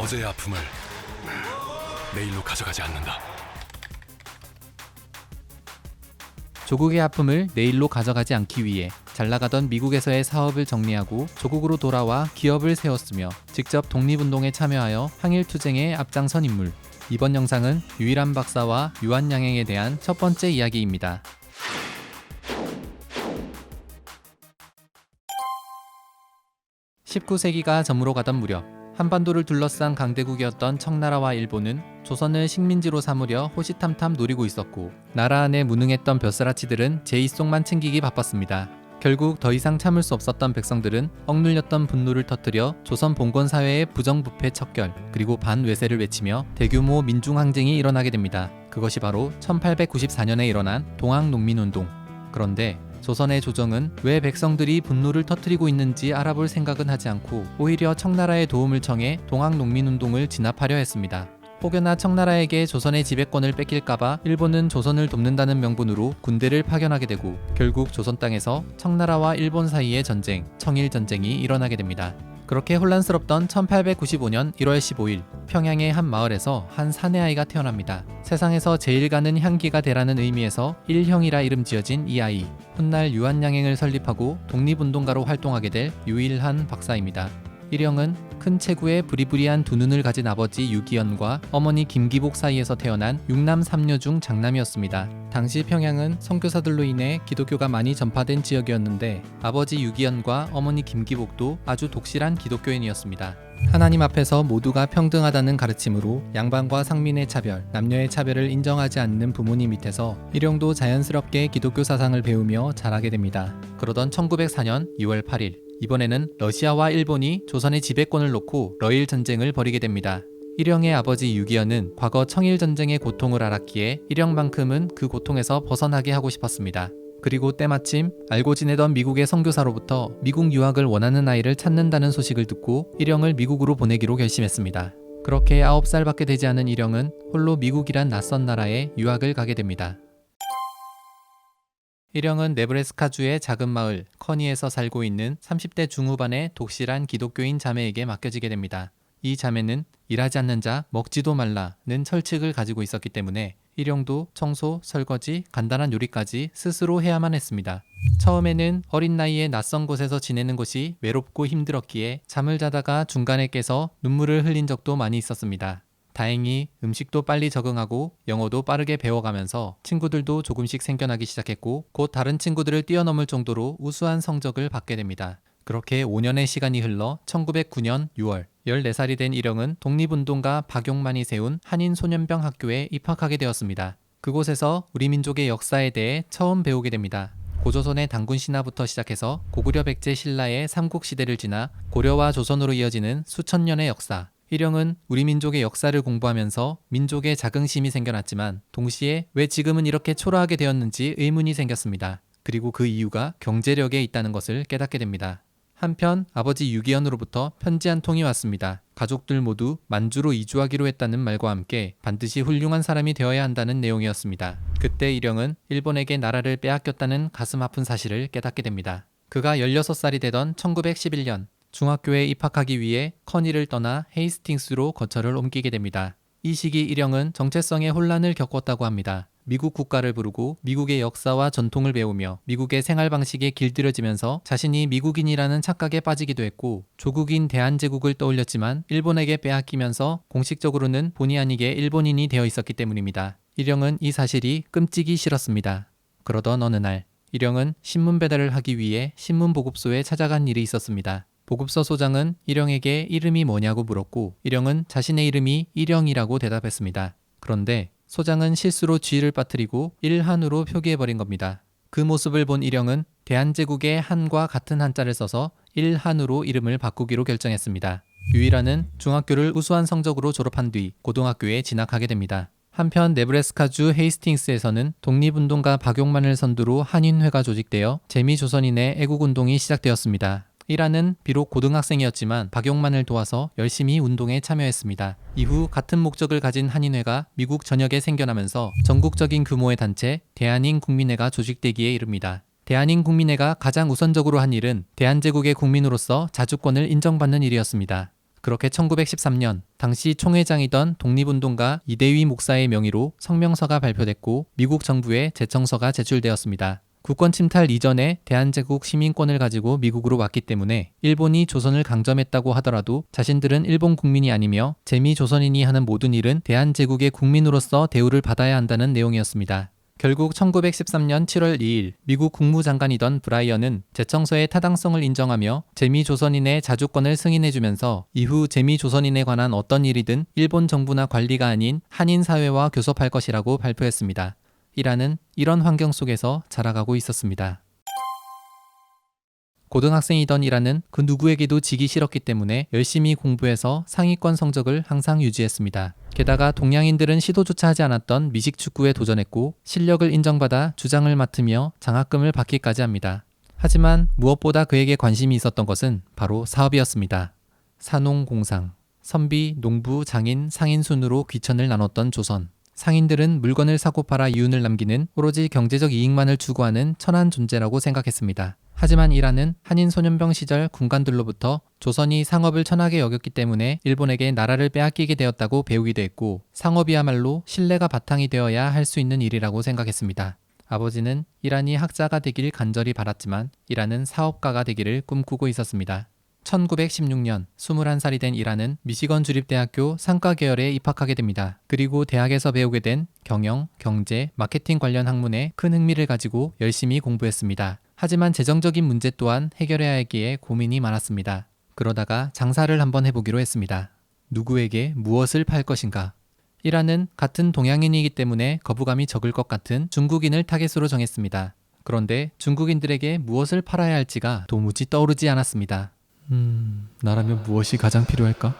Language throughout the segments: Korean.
어제의 아픔을 내일로 가져가지 않는다. 조국의 아픔을 내일로 가져가지 않기 위해 잘나가던 미국에서의 사업을 정리하고 조국으로 돌아와 기업을 세웠으며 직접 독립운동에 참여하여 항일투쟁에 앞장선 인물. 이번 영상은 유일한 박사와 유한양행에 대한 첫 번째 이야기입니다. 19세기가 저물어 가던 무렵 한반도를 둘러싼 강대국이었던 청나라와 일본은 조선을 식민지로 삼으려 호시탐탐 노리고 있었고, 나라 안에 무능했던 벼슬아치들은 제 입속만 챙기기 바빴습니다. 결국 더 이상 참을 수 없었던 백성들은 억눌렸던 분노를 터뜨려 조선 봉건 사회의 부정부패 척결 그리고 반외세를 외치며 대규모 민중항쟁이 일어나게 됩니다. 그것이 바로 1894년에 일어난 동학농민운동. 그런데 조선의 조정은 왜 백성들이 분노를 터뜨리고 있는지 알아볼 생각은 하지 않고 오히려 청나라의 도움을 청해 동학농민운동을 진압하려 했습니다. 혹여나 청나라에게 조선의 지배권을 뺏길까봐 일본은 조선을 돕는다는 명분으로 군대를 파견하게 되고, 결국 조선 땅에서 청나라와 일본 사이의 전쟁, 청일전쟁이 일어나게 됩니다. 그렇게 혼란스럽던 1895년 1월 15일 평양의 한 마을에서 한 사내아이가 태어납니다. 세상에서 제일 가는 향기가 되라는 의미에서 일형이라 이름 지어진 이 아이, 훗날 유한양행을 설립하고 독립운동가로 활동하게 될 유일한 박사입니다. 일형은 큰 체구에 부리부리한 두 눈을 가진 아버지 유기현과 어머니 김기복 사이에서 태어난 6남 3녀 중 장남이었습니다. 당시 평양은 선교사들로 인해 기독교가 많이 전파된 지역이었는데 아버지 유기현과 어머니 김기복도 아주 독실한 기독교인이었습니다. 하나님 앞에서 모두가 평등하다는 가르침으로 양반과 상민의 차별, 남녀의 차별을 인정하지 않는 부모님 밑에서 일용도 자연스럽게 기독교 사상을 배우며 자라게 됩니다. 그러던 1904년 2월 8일 이번에는 러시아와 일본이 조선의 지배권을 놓고 러일 전쟁을 벌이게 됩니다. 일형의 아버지 유기현은 과거 청일전쟁의 고통을 알았기에 일형만큼은 그 고통에서 벗어나게 하고 싶었습니다. 그리고 때마침 알고 지내던 미국의 선교사로부터 미국 유학을 원하는 아이를 찾는다는 소식을 듣고 일형을 미국으로 보내기로 결심했습니다. 그렇게 9살밖에 되지 않은 일형은 홀로 미국이란 낯선 나라에 유학을 가게 됩니다. 일형은 네브래스카주의 작은 마을 커니에서 살고 있는 30대 중후반의 독실한 기독교인 자매에게 맡겨지게 됩니다. 이 자매는 일하지 않는 자 먹지도 말라는 철칙을 가지고 있었기 때문에 일형도 청소, 설거지, 간단한 요리까지 스스로 해야만 했습니다. 처음에는 어린 나이에 낯선 곳에서 지내는 것이 외롭고 힘들었기에 잠을 자다가 중간에 깨서 눈물을 흘린 적도 많이 있었습니다. 다행히 음식도 빨리 적응하고 영어도 빠르게 배워가면서 친구들도 조금씩 생겨나기 시작했고, 곧 다른 친구들을 뛰어넘을 정도로 우수한 성적을 받게 됩니다. 그렇게 5년의 시간이 흘러 1909년 6월 14살이 된 일형은 독립운동가 박용만이 세운 한인소년병 학교에 입학하게 되었습니다. 그곳에서 우리 민족의 역사에 대해 처음 배우게 됩니다. 고조선의 단군 신화부터 시작해서 고구려 백제 신라의 삼국시대를 지나 고려와 조선으로 이어지는 수천 년의 역사. 일형은 우리 민족의 역사를 공부하면서 민족의 자긍심이 생겨났지만 동시에 왜 지금은 이렇게 초라하게 되었는지 의문이 생겼습니다. 그리고 그 이유가 경제력에 있다는 것을 깨닫게 됩니다. 한편 아버지 유기현으로부터 편지 한 통이 왔습니다. 가족들 모두 만주로 이주하기로 했다는 말과 함께 반드시 훌륭한 사람이 되어야 한다는 내용이었습니다. 그때 일형은 일본에게 나라를 빼앗겼다는 가슴 아픈 사실을 깨닫게 됩니다. 그가 16살이 되던 1911년 중학교에 입학하기 위해 커니를 떠나 헤이스팅스로 거처를 옮기게 됩니다. 이 시기 일형은 정체성의 혼란을 겪었다고 합니다. 미국 국가를 부르고 미국의 역사와 전통을 배우며 미국의 생활 방식에 길들여지면서 자신이 미국인이라는 착각에 빠지기도 했고, 조국인 대한제국을 떠올렸지만 일본에게 빼앗기면서 공식적으로는 본의 아니게 일본인이 되어 있었기 때문입니다. 일형은 이 사실이 끔찍이 싫었습니다. 그러던 어느 날 일형은 신문 배달을 하기 위해 신문 보급소에 찾아간 일이 있었습니다. 보급소 소장은 일형에게 이름이 뭐냐고 물었고, 일형은 자신의 이름이 일형이라고 대답했습니다. 그런데 소장은 실수로 G를 빠뜨리고 일한으로 표기해버린 겁니다. 그 모습을 본 일형은 대한제국의 한과 같은 한자를 써서 일한으로 이름을 바꾸기로 결정했습니다. 유일한은 중학교를 우수한 성적으로 졸업한 뒤 고등학교에 진학하게 됩니다. 한편 네브래스카주 헤이스팅스에서는 독립운동가 박용만을 선두로 한인회가 조직되어 재미조선인의 애국운동이 시작되었습니다. 일한은 비록 고등학생이었지만 박용만을 도와서 열심히 운동에 참여했습니다. 이후 같은 목적을 가진 한인회가 미국 전역에 생겨나면서 전국적인 규모의 단체 대한인국민회가 조직되기에 이릅니다. 대한인국민회가 가장 우선적으로 한 일은 대한제국의 국민으로서 자주권을 인정받는 일이었습니다. 그렇게 1913년 당시 총회장이던 독립운동가 이대휘 목사의 명의로 성명서가 발표됐고 미국 정부에 제청서가 제출되었습니다. 국권 침탈 이전에 대한제국 시민권을 가지고 미국으로 왔기 때문에 일본이 조선을 강점했다고 하더라도 자신들은 일본 국민이 아니며 재미조선인이 하는 모든 일은 대한제국의 국민으로서 대우를 받아야 한다는 내용이었습니다. 결국 1913년 7월 2일 미국 국무장관이던 브라이언은 제청서의 타당성을 인정하며 재미조선인의 자주권을 승인해주면서 이후 재미조선인에 관한 어떤 일이든 일본 정부나 관리가 아닌 한인사회와 교섭할 것이라고 발표했습니다. 이란은 이런 환경 속에서 자라가고 있었습니다. 고등학생이던 이란은 그 누구에게도 지기 싫었기 때문에 열심히 공부해서 상위권 성적을 항상 유지했습니다. 게다가 동양인들은 시도조차 하지 않았던 미식축구에 도전했고 실력을 인정받아 주장을 맡으며 장학금을 받기까지 합니다. 하지만 무엇보다 그에게 관심이 있었던 것은 바로 사업이었습니다. 산농공상, 선비, 농부, 장인, 상인 순으로 귀천을 나눴던 조선. 상인들은 물건을 사고 팔아 이윤을 남기는 오로지 경제적 이익만을 추구하는 천한 존재라고 생각했습니다. 하지만 이란은 한인 소년병 시절 군관들로부터 조선이 상업을 천하게 여겼기 때문에 일본에게 나라를 빼앗기게 되었다고 배우기도 했고 상업이야말로 신뢰가 바탕이 되어야 할 수 있는 일이라고 생각했습니다. 아버지는 이란이 학자가 되길 간절히 바랐지만 이란은 사업가가 되기를 꿈꾸고 있었습니다. 1916년 21살이 된 이란은 미시건 주립대학교 상과 계열에 입학하게 됩니다. 그리고 대학에서 배우게 된 경영, 경제, 마케팅 관련 학문에 큰 흥미를 가지고 열심히 공부했습니다. 하지만 재정적인 문제 또한 해결해야 하기에 고민이 많았습니다. 그러다가 장사를 한번 해보기로 했습니다. 누구에게 무엇을 팔 것인가? 이란은 같은 동양인이기 때문에 거부감이 적을 것 같은 중국인을 타겟으로 정했습니다. 그런데 중국인들에게 무엇을 팔아야 할지가 도무지 떠오르지 않았습니다. 나라면 무엇이 가장 필요할까?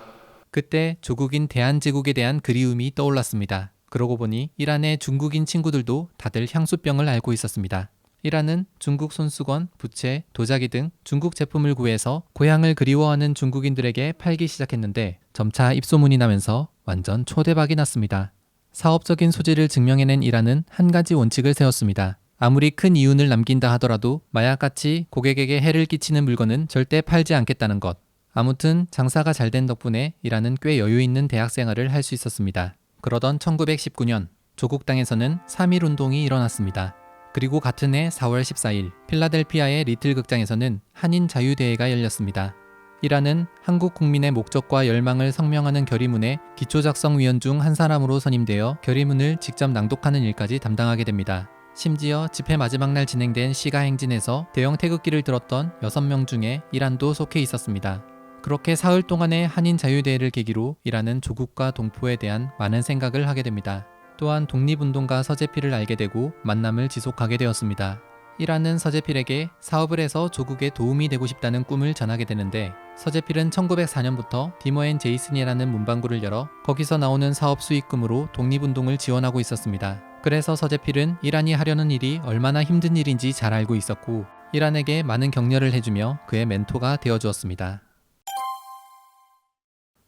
그때 조국인 대한제국에 대한 그리움이 떠올랐습니다. 그러고 보니 이란의 중국인 친구들도 다들 향수병을 앓고 있었습니다. 이란은 중국 손수건, 부채, 도자기 등 중국 제품을 구해서 고향을 그리워하는 중국인들에게 팔기 시작했는데 점차 입소문이 나면서 완전 초대박이 났습니다. 사업적인 소질을 증명해낸 이란은 한 가지 원칙을 세웠습니다. 아무리 큰 이윤을 남긴다 하더라도 마약같이 고객에게 해를 끼치는 물건은 절대 팔지 않겠다는 것. 아무튼 장사가 잘 된 덕분에 이란은 꽤 여유 있는 대학 생활을 할 수 있었습니다. 그러던 1919년 조국 땅에서는 3.1 운동이 일어났습니다. 그리고 같은 해 4월 14일 필라델피아의 리틀 극장에서는 한인 자유대회가 열렸습니다. 이란은 한국 국민의 목적과 열망을 성명하는 결의문의 기초작성위원 중 한 사람으로 선임되어 결의문을 직접 낭독하는 일까지 담당하게 됩니다. 심지어 집회 마지막 날 진행된 시가 행진에서 대형 태극기를 들었던 6명 중에 이란도 속해 있었습니다. 그렇게 사흘 동안의 한인 자유대회를 계기로 이란은 조국과 동포에 대한 많은 생각을 하게 됩니다. 또한 독립운동가 서재필을 알게 되고 만남을 지속하게 되었습니다. 이란은 서재필에게 사업을 해서 조국에 도움이 되고 싶다는 꿈을 전하게 되는데 서재필은 1904년부터 디머앤제이슨이라는 문방구를 열어 거기서 나오는 사업 수익금으로 독립운동을 지원하고 있었습니다. 그래서 서재필은 이란이 하려는 일이 얼마나 힘든 일인지 잘 알고 있었고 이란에게 많은 격려를 해주며 그의 멘토가 되어주었습니다.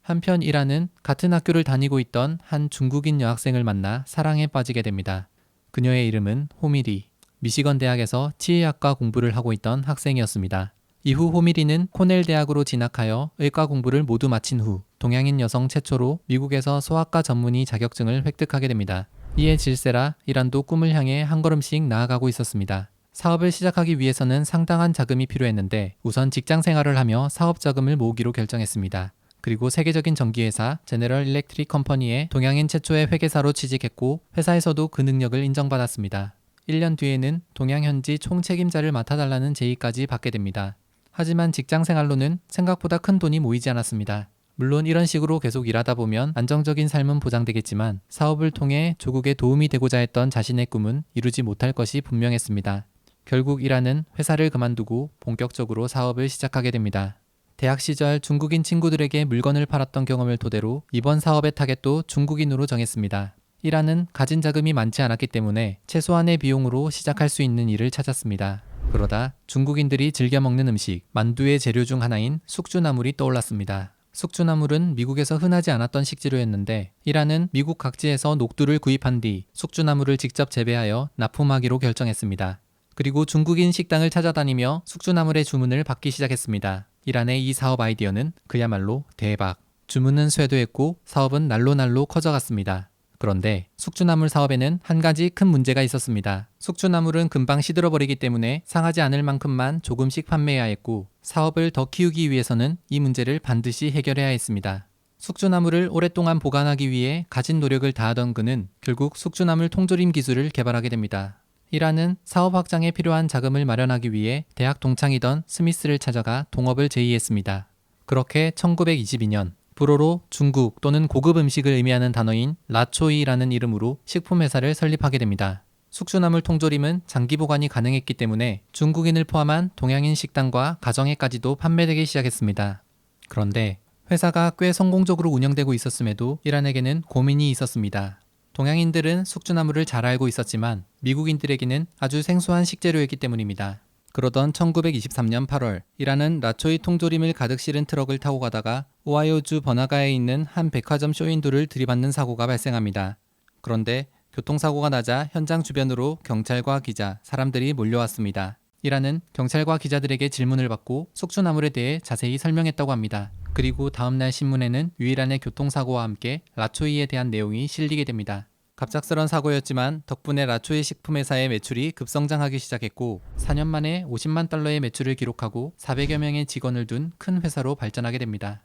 한편 이란은 같은 학교를 다니고 있던 한 중국인 여학생을 만나 사랑에 빠지게 됩니다. 그녀의 이름은 호미리. 미시건 대학에서 치의학과 공부를 하고 있던 학생이었습니다. 이후 호미리는 코넬 대학으로 진학하여 의과 공부를 모두 마친 후 동양인 여성 최초로 미국에서 소아과 전문의 자격증을 획득하게 됩니다. 이에 질세라 이란도 꿈을 향해 한 걸음씩 나아가고 있었습니다. 사업을 시작하기 위해서는 상당한 자금이 필요했는데 우선 직장 생활을 하며 사업 자금을 모으기로 결정했습니다. 그리고 세계적인 전기회사 제너럴 일렉트릭 컴퍼니의 동양인 최초의 회계사로 취직했고 회사에서도 그 능력을 인정받았습니다. 1년 뒤에는 동양 현지 총책임자를 맡아달라는 제의까지 받게 됩니다. 하지만 직장 생활로는 생각보다 큰 돈이 모이지 않았습니다. 물론 이런 식으로 계속 일하다 보면 안정적인 삶은 보장되겠지만 사업을 통해 조국에 도움이 되고자 했던 자신의 꿈은 이루지 못할 것이 분명했습니다. 결국 이란은 회사를 그만두고 본격적으로 사업을 시작하게 됩니다. 대학 시절 중국인 친구들에게 물건을 팔았던 경험을 토대로 이번 사업의 타겟도 중국인으로 정했습니다. 이란은 가진 자금이 많지 않았기 때문에 최소한의 비용으로 시작할 수 있는 일을 찾았습니다. 그러다 중국인들이 즐겨 먹는 음식, 만두의 재료 중 하나인 숙주나물이 떠올랐습니다. 숙주나물은 미국에서 흔하지 않았던 식재료였는데 이란은 미국 각지에서 녹두를 구입한 뒤 숙주나물을 직접 재배하여 납품하기로 결정했습니다. 그리고 중국인 식당을 찾아다니며 숙주나물의 주문을 받기 시작했습니다. 이란의 이 사업 아이디어는 그야말로 대박. 주문은 쇄도했고 사업은 날로 커져갔습니다. 그런데 숙주나물 사업에는 한 가지 큰 문제가 있었습니다. 숙주나물은 금방 시들어버리기 때문에 상하지 않을 만큼만 조금씩 판매해야 했고 사업을 더 키우기 위해서는 이 문제를 반드시 해결해야 했습니다. 숙주나물을 오랫동안 보관하기 위해 가진 노력을 다하던 그는 결국 숙주나물 통조림 기술을 개발하게 됩니다. 이란은 사업 확장에 필요한 자금을 마련하기 위해 대학 동창이던 스미스를 찾아가 동업을 제의했습니다. 그렇게 1922년 불어로 중국 또는 고급 음식을 의미하는 단어인 라초이라는 이름으로 식품회사를 설립하게 됩니다. 숙주나물 통조림은 장기 보관이 가능했기 때문에 중국인을 포함한 동양인 식당과 가정에까지도 판매되기 시작했습니다. 그런데 회사가 꽤 성공적으로 운영되고 있었음에도 이란에게는 고민이 있었습니다. 동양인들은 숙주나물을 잘 알고 있었지만 미국인들에게는 아주 생소한 식재료였기 때문입니다. 그러던 1923년 8월 이란은 라초이 통조림을 가득 실은 트럭을 타고 가다가 오하이오주 버나가에 있는 한 백화점 쇼윈도를 들이받는 사고가 발생합니다. 그런데 교통사고가 나자 현장 주변으로 경찰과 기자, 사람들이 몰려왔습니다. 이란은 경찰과 기자들에게 질문을 받고 숙주나물에 대해 자세히 설명했다고 합니다. 그리고 다음날 신문에는 유일한의 교통사고와 함께 라초이에 대한 내용이 실리게 됩니다. 갑작스런 사고였지만 덕분에 라초이 식품회사의 매출이 급성장하기 시작했고 4년 만에 50만 달러의 매출을 기록하고 400여 명의 직원을 둔 큰 회사로 발전하게 됩니다.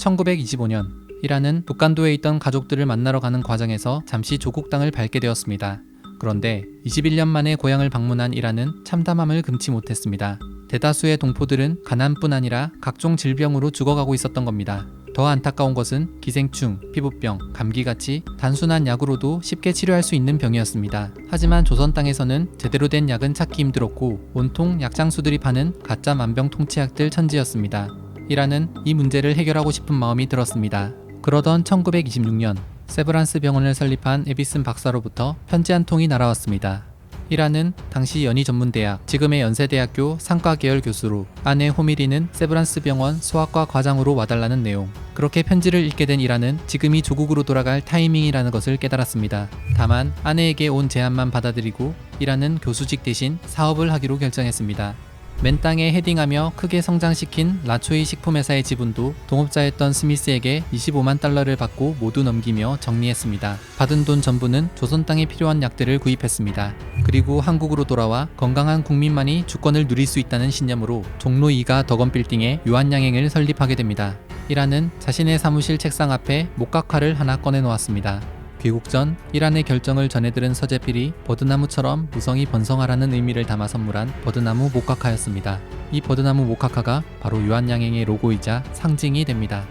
1925년 이란은 북간도에 있던 가족들을 만나러 가는 과정에서 잠시 조국 땅을 밟게 되었습니다. 그런데 21년 만에 고향을 방문한 이란은 참담함을 금치 못했습니다. 대다수의 동포들은 가난뿐 아니라 각종 질병으로 죽어가고 있었던 겁니다. 더 안타까운 것은 기생충, 피부병, 감기같이 단순한 약으로도 쉽게 치료할 수 있는 병이었습니다. 하지만 조선 땅에서는 제대로 된 약은 찾기 힘들었고 온통 약장수들이 파는 가짜 만병통치약들 천지였습니다. 이란은 이 문제를 해결하고 싶은 마음이 들었습니다. 그러던 1926년 세브란스 병원을 설립한 에비슨 박사로부터 편지 한 통이 날아왔습니다. 이란은 당시 연희전문대학, 지금의 연세대학교 상과계열 교수로 아내 호미리는 세브란스 병원 소아과 과장으로 와달라는 내용. 그렇게 편지를 읽게 된 이란은 지금이 조국으로 돌아갈 타이밍이라는 것을 깨달았습니다. 다만 아내에게 온 제안만 받아들이고 이란은 교수직 대신 사업을 하기로 결정했습니다. 맨 땅에 헤딩하며 크게 성장시킨 라초이 식품회사의 지분도 동업자였던 스미스에게 25만 달러를 받고 모두 넘기며 정리했습니다. 받은 돈 전부는 조선 땅에 필요한 약들을 구입했습니다. 그리고 한국으로 돌아와 건강한 국민만이 주권을 누릴 수 있다는 신념으로 종로 2가 덕원빌딩에 유한양행을 설립하게 됩니다. 이란은 자신의 사무실 책상 앞에 목각화를 하나 꺼내놓았습니다. 귀국 전 이란의 결정을 전해들은 서재필이 버드나무처럼 무성히 번성하라는 의미를 담아 선물한 버드나무 목각화였습니다. 이 버드나무 목각화가 바로 유한양행의 로고이자 상징이 됩니다.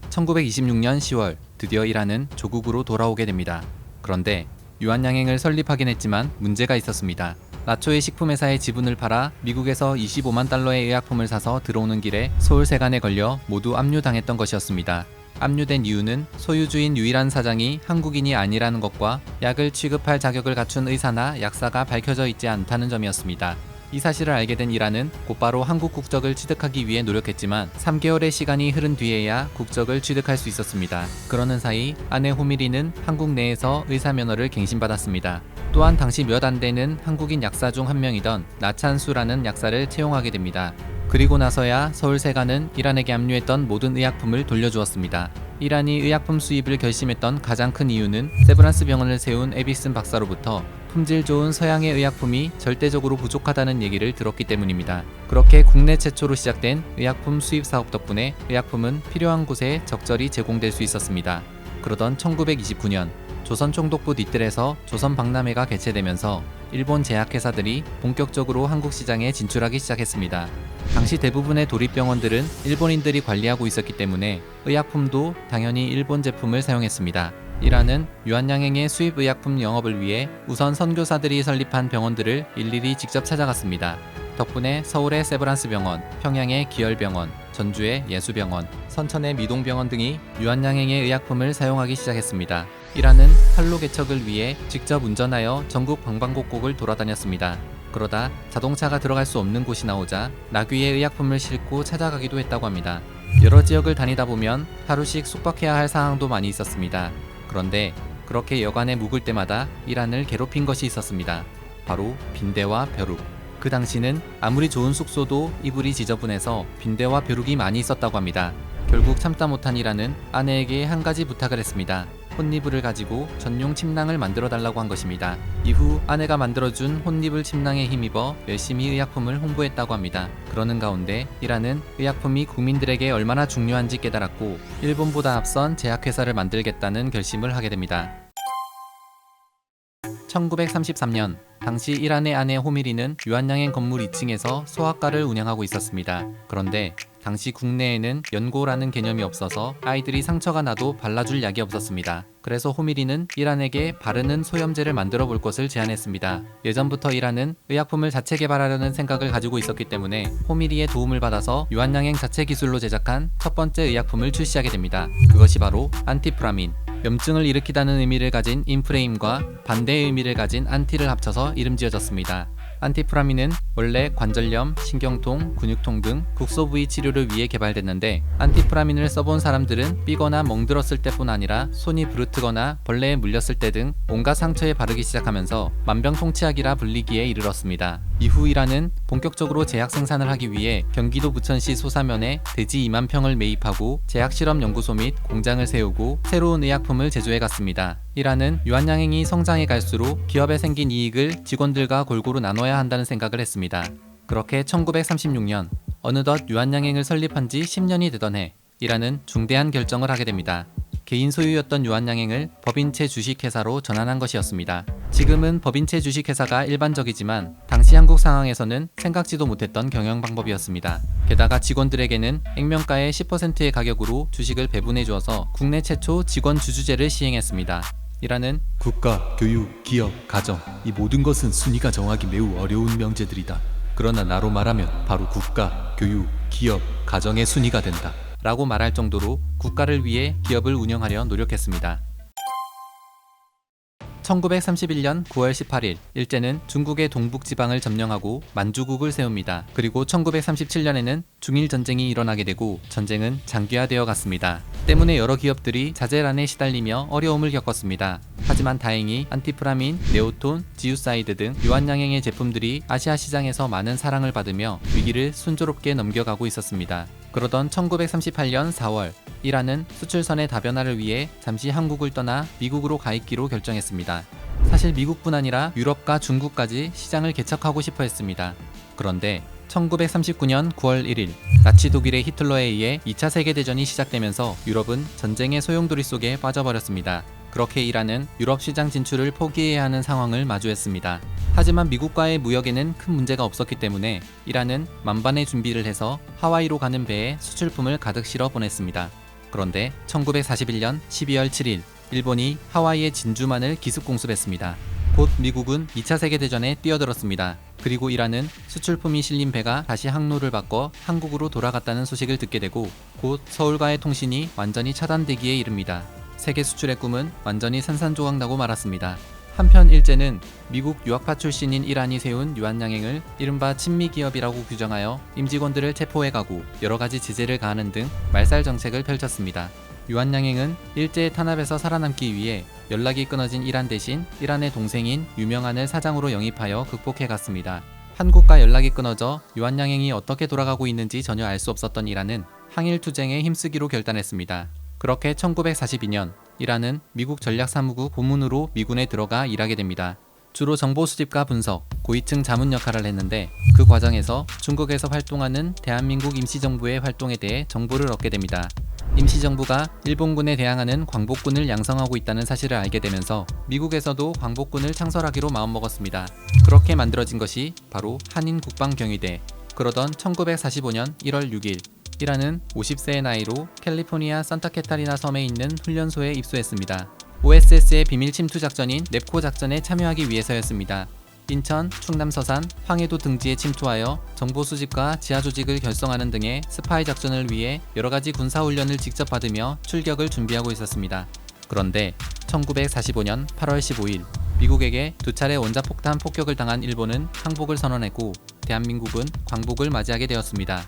1926년 10월 드디어 이란은 조국으로 돌아오게 됩니다. 그런데 유한양행을 설립하긴 했지만 문제가 있었습니다. 라초이 식품회사의 지분을 팔아 미국에서 25만 달러의 의약품을 사서 들어오는 길에 서울세관에 걸려 모두 압류당했던 것이었습니다. 압류된 이유는 소유주인 유일한 사장이 한국인이 아니라는 것과 약을 취급할 자격을 갖춘 의사나 약사가 밝혀져 있지 않다는 점이었습니다. 이 사실을 알게 된 이란은 곧바로 한국 국적을 취득하기 위해 노력했지만 3개월의 시간이 흐른 뒤에야 국적을 취득할 수 있었습니다. 그러는 사이 아내 호미리는 한국 내에서 의사 면허를 갱신받았습니다. 또한 당시 몇 안 되는 한국인 약사 중 한 명이던 나찬수라는 약사를 채용하게 됩니다. 그리고 나서야 서울세관은 이란에게 압류했던 모든 의약품을 돌려주었습니다. 이란이 의약품 수입을 결심했던 가장 큰 이유는 세브란스 병원을 세운 에비슨 박사로부터 품질 좋은 서양의 의약품이 절대적으로 부족하다는 얘기를 들었기 때문입니다. 그렇게 국내 최초로 시작된 의약품 수입 사업 덕분에 의약품은 필요한 곳에 적절히 제공될 수 있었습니다. 그러던 1929년 조선 총독부 뒤뜰에서 조선 박람회가 개최되면서 일본 제약회사들이 본격적으로 한국 시장에 진출하기 시작했습니다. 당시 대부분의 도립병원들은 일본인들이 관리하고 있었기 때문에 의약품도 당연히 일본 제품을 사용했습니다. 이란은 유한양행의 수입 의약품 영업을 위해 우선 선교사들이 설립한 병원들을 일일이 직접 찾아갔습니다. 덕분에 서울의 세브란스 병원, 평양의 기열병원, 전주의 예수병원, 선천의 미동병원 등이 유한양행의 의약품을 사용하기 시작했습니다. 이란은 판로 개척을 위해 직접 운전하여 전국 방방곡곡을 돌아다녔습니다. 그러다 자동차가 들어갈 수 없는 곳이 나오자 나귀의 의약품을 싣고 찾아가기도 했다고 합니다. 여러 지역을 다니다 보면 하루씩 숙박해야 할 상황도 많이 있었습니다. 그런데 그렇게 여간에 묵을 때마다 이란을 괴롭힌 것이 있었습니다. 바로 빈대와 벼룩. 그 당시는 아무리 좋은 숙소도 이불이 지저분해서 빈대와 벼룩이 많이 있었다고 합니다. 결국 참다 못한 이라는 아내에게 한 가지 부탁을 했습니다. 혼이불을 가지고 전용 침낭을 만들어 달라고 한 것입니다. 이후 아내가 만들어준 혼이불 침낭에 힘입어 열심히 의약품을 홍보했다고 합니다. 그러는 가운데 이라는 의약품이 국민들에게 얼마나 중요한지 깨달았고 일본보다 앞선 제약회사를 만들겠다는 결심을 하게 됩니다. 1933년 당시 이란의 아내 호미리는 유한양행 건물 2층에서 소아과를 운영하고 있었습니다. 그런데 당시 국내에는 연고라는 개념이 없어서 아이들이 상처가 나도 발라줄 약이 없었습니다. 그래서 호미리는 이란에게 바르는 소염제를 만들어 볼 것을 제안했습니다. 예전부터 이란은 의약품을 자체 개발하려는 생각을 가지고 있었기 때문에 호미리의 도움을 받아서 유한양행 자체 기술로 제작한 첫 번째 의약품을 출시하게 됩니다. 그것이 바로 안티프라민. 염증을 일으키다는 의미를 가진 인프레임과 반대의 의미를 가진 안티를 합쳐서 이름 지어졌습니다. 안티프라민은 원래 관절염, 신경통, 근육통 등 국소 부위 치료를 위해 개발됐는데 안티프라민을 써본 사람들은 삐거나 멍들었을 때뿐 아니라 손이 부르트거나 벌레에 물렸을 때 등 온갖 상처에 바르기 시작하면서 만병통치약이라 불리기에 이르렀습니다. 이후 이란은 본격적으로 제약 생산을 하기 위해 경기도 부천시 소사면에 대지 2만 평을 매입하고 제약실험연구소 및 공장을 세우고 새로운 의약품을 제조해 갔습니다. 이란은 유한양행이 성장해 갈수록 기업에 생긴 이익을 직원들과 골고루 나눠야 한다는 생각을 했습니다. 그렇게 1936년 어느덧 유한양행을 설립한 지 10년이 되던 해 이란은 중대한 결정을 하게 됩니다. 개인 소유였던 유한양행을 법인체 주식회사로 전환한 것이었습니다. 지금은 법인체 주식회사가 일반적이지만 당시 한국 상황에서는 생각지도 못했던 경영 방법이었습니다. 게다가 직원들에게는 액면가의 10%의 가격으로 주식을 배분해 주어서 국내 최초 직원 주주제를 시행했습니다. 이라는 국가, 교육, 기업, 가정 이 모든 것은 순위가 정하기 매우 어려운 명제들이다. 그러나 나로 말하면 바로 국가, 교육, 기업, 가정의 순위가 된다. 라고 말할 정도로 국가를 위해 기업을 운영하려 노력했습니다. 1931년 9월 18일 일제는 중국의 동북지방을 점령하고 만주국을 세웁니다. 그리고 1937년에는 중일전쟁이 일어나게 되고 전쟁은 장기화되어 갔습니다. 때문에 여러 기업들이 자재난에 시달리며 어려움을 겪었습니다. 하지만 다행히 안티프라민, 네오톤, 지우사이드 등 유한양행의 제품들이 아시아 시장에서 많은 사랑을 받으며 위기를 순조롭게 넘겨가고 있었습니다. 그러던 1938년 4월 이란은 수출선의 다변화를 위해 잠시 한국을 떠나 미국으로 가 있기로 결정했습니다. 사실 미국뿐 아니라 유럽과 중국까지 시장을 개척하고 싶어 했습니다. 그런데 1939년 9월 1일 나치 독일의 히틀러에 의해 2차 세계대전이 시작되면서 유럽은 전쟁의 소용돌이 속에 빠져버렸습니다. 그렇게 이란은 유럽 시장 진출을 포기해야 하는 상황을 마주했습니다. 하지만 미국과의 무역에는 큰 문제가 없었기 때문에 이란은 만반의 준비를 해서 하와이로 가는 배에 수출품을 가득 실어 보냈습니다. 그런데 1941년 12월 7일 일본이 하와이의 진주만을 기습 공습했습니다. 곧 미국은 2차 세계대전에 뛰어들었습니다. 그리고 이란은 수출품이 실린 배가 다시 항로를 바꿔 한국으로 돌아갔다는 소식을 듣게 되고 곧 서울과의 통신이 완전히 차단되기에 이릅니다. 세계 수출의 꿈은 완전히 산산조각나고 말았습니다. 한편 일제는 미국 유학파 출신인 이란이 세운 유한양행을 이른바 친미기업이라고 규정하여 임직원들을 체포해가고 여러가지 제재를 가하는 등 말살 정책을 펼쳤습니다. 유한양행은 일제의 탄압에서 살아남기 위해 연락이 끊어진 이란 대신 이란의 동생인 유명한을 사장으로 영입하여 극복해갔습니다. 한국과 연락이 끊어져 유한양행이 어떻게 돌아가고 있는지 전혀 알 수 없었던 이란은 항일투쟁에 힘쓰기로 결단했습니다. 그렇게 1942년 이란은 미국 전략사무국 고문으로 미군에 들어가 일하게 됩니다. 주로 정보 수집과 분석, 고위층 자문 역할을 했는데 그 과정에서 중국에서 활동하는 대한민국 임시정부의 활동에 대해 정보를 얻게 됩니다. 임시정부가 일본군에 대항하는 광복군을 양성하고 있다는 사실을 알게 되면서 미국에서도 광복군을 창설하기로 마음먹었습니다. 그렇게 만들어진 것이 바로 한인국방경위대. 그러던 1945년 1월 6일 이란은 50세의 나이로 캘리포니아 산타캐타리나 섬에 있는 훈련소에 입소했습니다. OSS의 비밀 침투 작전인 넵코 작전에 참여하기 위해서였습니다. 인천, 충남 서산, 황해도 등지에 침투하여 정보 수집과 지하 조직을 결성하는 등의 스파이 작전을 위해 여러가지 군사훈련을 직접 받으며 출격을 준비하고 있었습니다. 그런데 1945년 8월 15일 미국에게 2차례 원자폭탄 폭격을 당한 일본은 항복을 선언했고 대한민국은 광복을 맞이하게 되었습니다.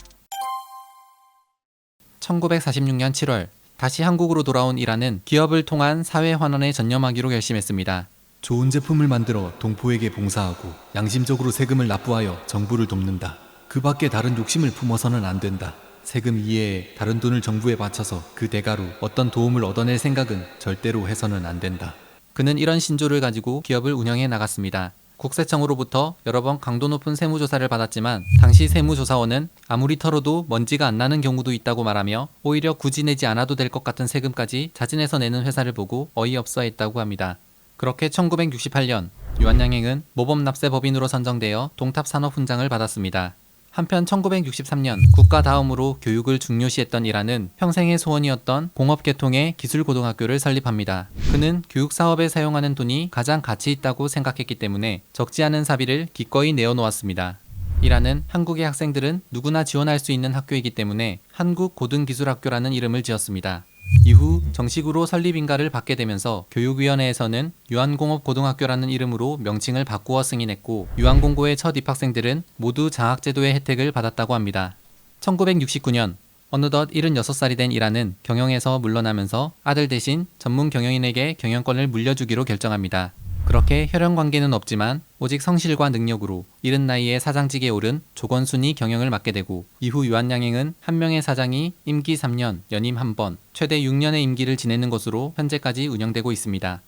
1946년 7월 다시 한국으로 돌아온 이란은 기업을 통한 사회 환원에 전념하기로 결심했습니다. 좋은 제품을 만들어 동포에게 봉사하고 양심적으로 세금을 납부하여 정부를 돕는다. 그 밖에 다른 욕심을 품어서는 안 된다. 세금 이외에 다른 돈을 정부에 바쳐서 그 대가로 어떤 도움을 얻어낼 생각은 절대로 해서는 안 된다. 그는 이런 신조를 가지고 기업을 운영해 나갔습니다. 국세청으로부터 여러 번 강도 높은 세무조사를 받았지만 당시 세무조사원은 아무리 털어도 먼지가 안 나는 경우도 있다고 말하며 오히려 굳이 내지 않아도 될 것 같은 세금까지 자진해서 내는 회사를 보고 어이없어 했다고 합니다. 그렇게 1968년 유한양행은 모범납세법인으로 선정되어 동탑산업훈장을 받았습니다. 한편 1963년 국가 다음으로 교육을 중요시했던 이란은 평생의 소원이었던 공업계통의 기술고등학교를 설립합니다. 그는 교육사업에 사용하는 돈이 가장 가치 있다고 생각했기 때문에 적지 않은 사비를 기꺼이 내어놓았습니다. 이란은 한국의 학생들은 누구나 지원할 수 있는 학교이기 때문에 한국고등기술학교라는 이름을 지었습니다. 이후 정식으로 설립인가를 받게 되면서 교육위원회에서는 유한공업고등학교라는 이름으로 명칭을 바꾸어 승인했고 유한공고의 첫 입학생들은 모두 장학제도의 혜택을 받았다고 합니다. 1969년 어느덧 76살이 된 이란은 경영에서 물러나면서 아들 대신 전문 경영인에게 경영권을 물려주기로 결정합니다. 그렇게 혈연 관계는 없지만 오직 성실과 능력으로 이른 나이에 사장직에 오른 조건순이 경영을 맡게 되고 이후 유한양행은 한 명의 사장이 임기 3년, 연임 1번, 최대 6년의 임기를 지내는 것으로 현재까지 운영되고 있습니다.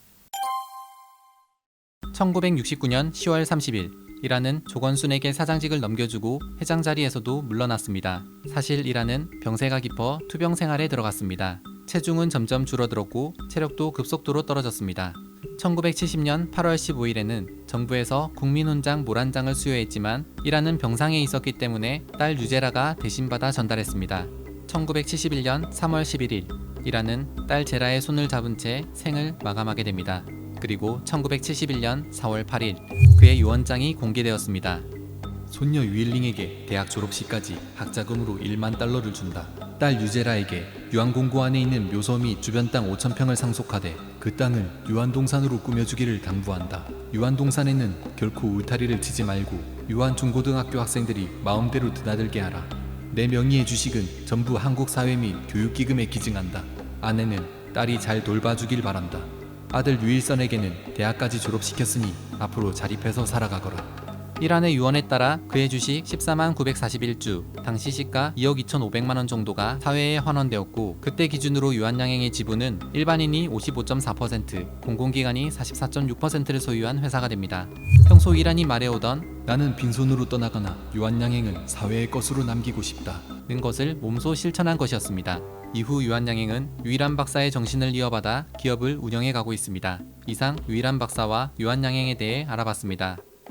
1969년 10월 30일 이란은 조건순에게 사장직을 넘겨주고 회장 자리에서도 물러났습니다. 사실 이란은 병세가 깊어 투병 생활에 들어갔습니다. 체중은 점점 줄어들었고 체력도 급속도로 떨어졌습니다. 1970년 8월 15일에는 정부에서 국민훈장 모란장을 수여했지만 이란은 병상에 있었기 때문에 딸 유제라가 대신 받아 전달했습니다. 1971년 3월 11일 이란은 딸 제라의 손을 잡은 채 생을 마감하게 됩니다. 그리고 1971년 4월 8일 그의 유언장이 공개되었습니다. 손녀 유일링에게 대학 졸업시까지 학자금으로 1만 달러를 준다. 딸 유제라에게 유한공고 안에 있는 묘소 및 주변 땅 5,000평을 상속하되 그 땅을 유한동산으로 꾸며주기를 당부한다. 유한동산에는 결코 울타리를 치지 말고 유한 중고등학교 학생들이 마음대로 드나들게 하라. 내 명의의 주식은 전부 한국사회 및 교육기금에 기증한다. 아내는 딸이 잘 돌봐주길 바란다. 아들 유일선에게는 대학까지 졸업시켰으니 앞으로 자립해서 살아가거라. 이란의 유언에 따라 그의 주식 14만 941주, 당시 시가 2억 2,500만원 정도가 사회에 환원되었고 그때 기준으로 유한양행의 지분은 일반인이 55.4%, 공공기관이 44.6%를 소유한 회사가 됩니다. 평소 이란이 말해오던 나는 빈손으로 떠나거나 유한양행을 사회의 것으로 남기고 싶다 는 것을 몸소 실천한 것이었습니다. 이후 유한양행은 유일한 박사의 정신을 이어받아 기업을 운영해 가고 있습니다. 이상 유일한 박사와 유한양행에 대해 알아봤습니다.